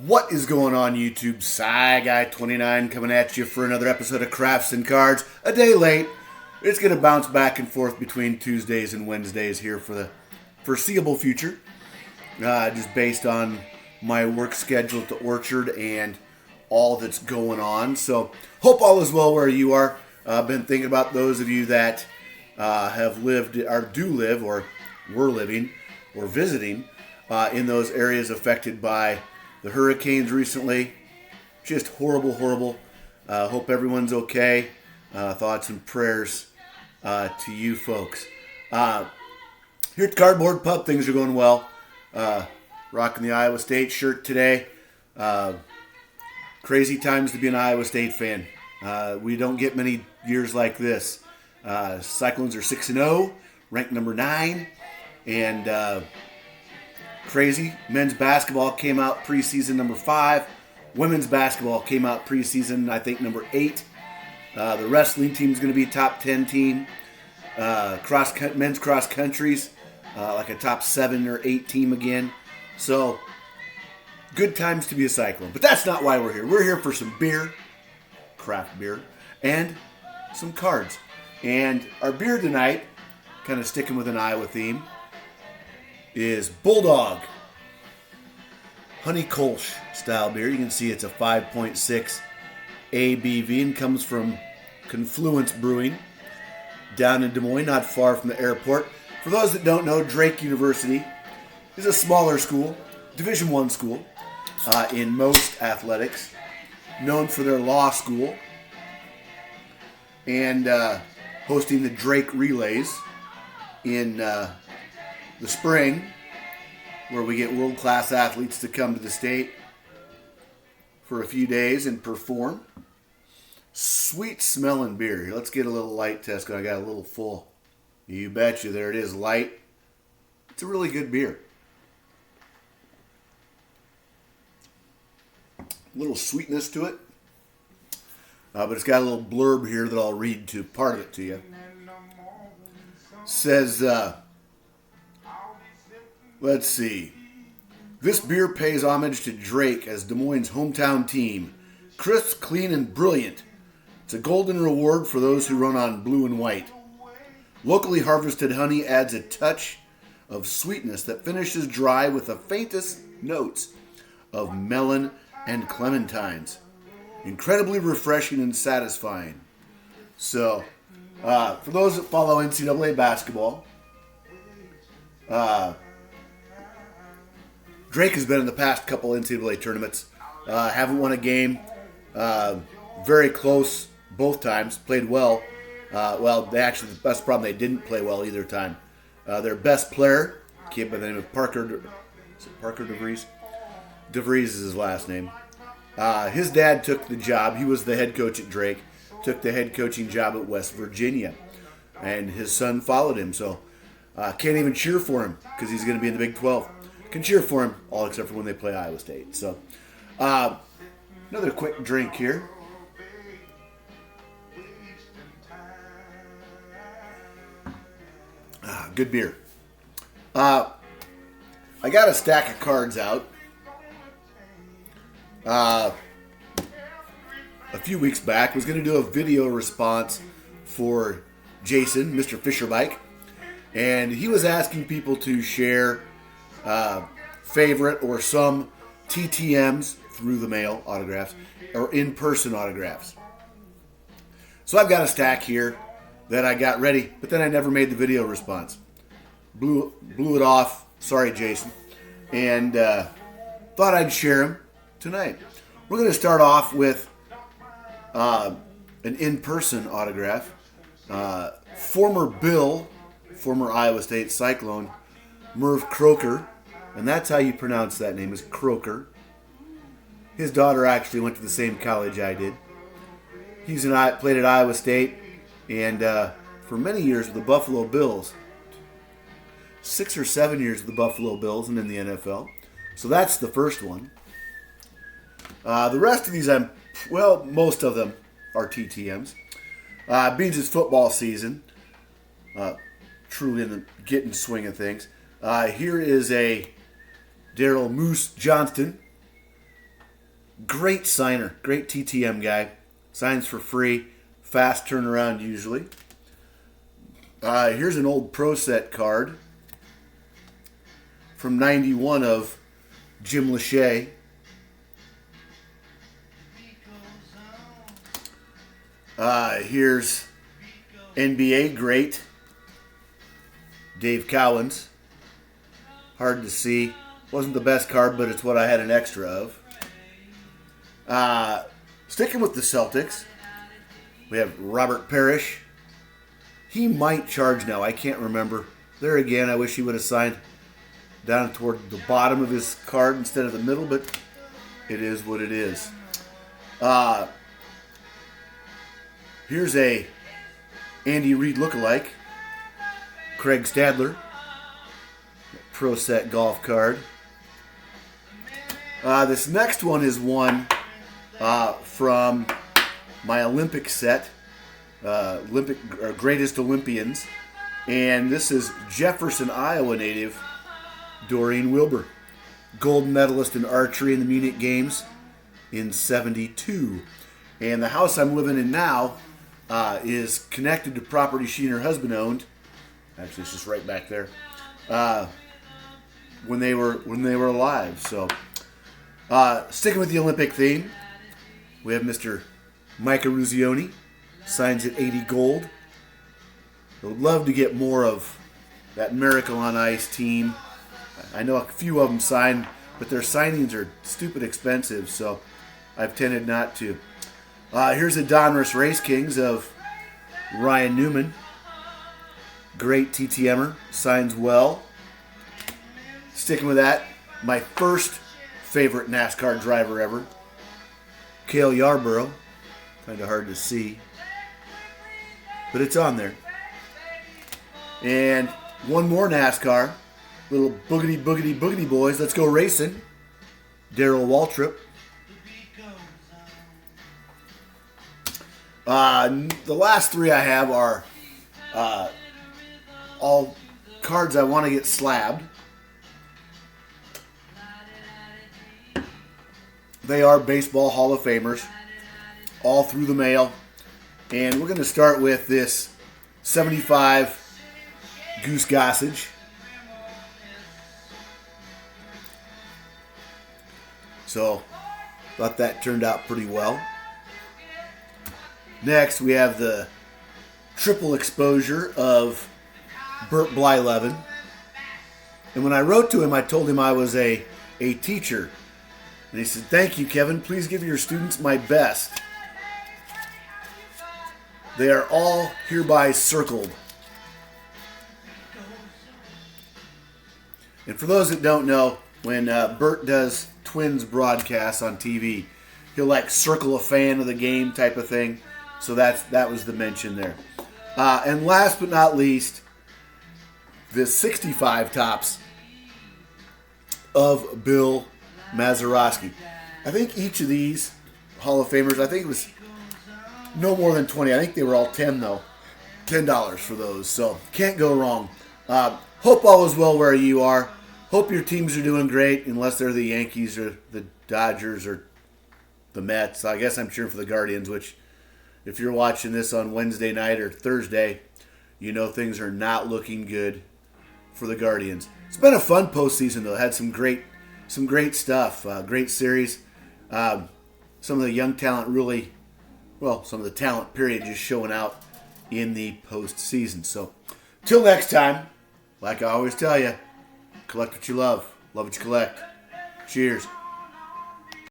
What is going on, YouTube? Psy Guy 29 coming at you for another episode of Crafts and Cards. A day late. It's going to bounce back and forth between Tuesdays and Wednesdays here for the foreseeable future. Just based on my work schedule at the Orchard and all that's going on. So, hope all is well where you are. Been thinking about those of you that have lived, or do live, or were living, or visiting in those areas affected by the hurricanes recently. Just horrible. Hope everyone's okay. Thoughts and prayers to you folks. Here at Cardboard Pub, things are going well. Rocking the Iowa State shirt today. Crazy times to be an Iowa State fan. We don't get many years like this. Cyclones are 6-0, ranked number 9, and crazy. Men's basketball came out preseason number 5. Women's basketball came out preseason, I think, number 8. The wrestling team's going to be a top 10 team. Men's cross country's like a top 7 or 8 team again. So, good times to be a Cyclone. But that's not why we're here. We're here for some beer, craft beer, and some cards. And our beer tonight, kind of sticking with an Iowa theme, is Bulldog Honey Kolsch style beer. You can see it's a 5.6 ABV and comes from Confluence Brewing down in Des Moines, not far from the airport. For those that don't know, Drake University is a smaller school, Division I school in most athletics, known for their law school and hosting the Drake Relays in the spring, where we get world-class athletes to come to the state for a few days and perform. Sweet smelling beer. Here, let's get a little light test. I got a little full. You betcha. There it is, light. It's a really good beer. A little sweetness to it. But it's got a little blurb here that I'll read to part of it to you. Says, let's see. This beer pays homage to Drake as Des Moines' hometown team. Crisp, clean, and brilliant. It's a golden reward for those who run on blue and white. Locally harvested honey adds a touch of sweetness that finishes dry with the faintest notes of melon and clementines. Incredibly refreshing and satisfying. So, for those that follow NCAA basketball, Drake has been in the past couple NCAA tournaments. Haven't won a game. Very close both times. Played well. The best problem, they didn't play well either time. Their best player, kid by the name of Parker DeVries? DeVries is his last name. His dad took the job. He was the head coach at Drake. Took the head coaching job at West Virginia. And his son followed him. So can't even cheer for him because he's going to be in the Big 12. Can cheer for him, all except for when they play Iowa State. So another quick drink here. Good beer. I got a stack of cards out. A few weeks back, was going to do a video response for Jason, Mr. Fisherbike, and he was asking people to share favorite or some TTMs through the mail autographs or in-person autographs. So I've got a stack here that I got ready, but then I never made the video response. Blew it off. Sorry, Jason. And thought I'd share them tonight. We're going to start off with an in-person autograph. Former Iowa State Cyclone, Merv Croker, and that's how you pronounce that name, is Croker. His daughter actually went to the same college I did. Played at Iowa State, and for many years with the Buffalo Bills. 6 or 7 years with the Buffalo Bills and in the NFL. So that's the first one. The rest of these, most of them are TTMs. Beans is football season. Truly in the getting swing of things. Here is a Daryl Moose Johnston Great signer, great TTM guy. Signs for free, fast turnaround usually. Here's an old Pro Set card from 91 of Jim Lachey. Here's NBA great Dave Cowens. Hard to see. Wasn't the best card, but it's what I had an extra of. Sticking with the Celtics, we have Robert Parrish. He might charge now. I can't remember. There again, I wish he would have signed down toward the bottom of his card instead of the middle, but it is what it is. Here's a Andy Reid lookalike, Craig Stadler, Pro Set golf card. This next one is one from my Olympic set, Greatest Olympians, and this is Jefferson, Iowa native Doreen Wilbur, gold medalist in archery in the Munich Games in '72. And the house I'm living in now is connected to property she and her husband owned. Actually, it's just right back there. When they were alive. So, sticking with the Olympic theme, we have Mr. Micah Ruzioni, signs at 80 gold. I would love to get more of that Miracle on Ice team. I know a few of them signed, but their signings are stupid expensive, so I've tended not to. Here's a Donruss Race Kings of Ryan Newman. Great TTMer, signs well. Sticking with that, my first favorite NASCAR driver ever, Cale Yarborough. Kind of hard to see, but it's on there. And one more NASCAR, little boogity boys. Let's go racing. Darrell Waltrip. The last three I have are all cards I want to get slabbed. They are Baseball Hall of Famers, all through the mail. And we're going to start with this 75 Goose Gossage. So, thought that turned out pretty well. Next, we have the triple exposure of Burt Blyleven. And when I wrote to him, I told him I was a teacher. And he said, "Thank you, Kevin. Please give your students my best. They are all hereby circled." And for those that don't know, when Burt does Twins broadcasts on TV, he'll like circle a fan of the game type of thing. So that was the mention there. And last but not least, the 65 tops of Bill Mazeroski. I think each of these Hall of Famers, I think it was no more than 20. I think they were all 10 though. $10 for those. So can't go wrong. Hope all is well where you are. Hope your teams are doing great, unless they're the Yankees or the Dodgers or the Mets. I guess I'm cheering for the Guardians, which if you're watching this on Wednesday night or Thursday, you know things are not looking good for the Guardians. It's been a fun postseason though. Had some great stuff. Great series. Some of the young talent some of the talent period just showing out in the postseason. So, till next time, like I always tell you, collect what you love what you collect. Cheers.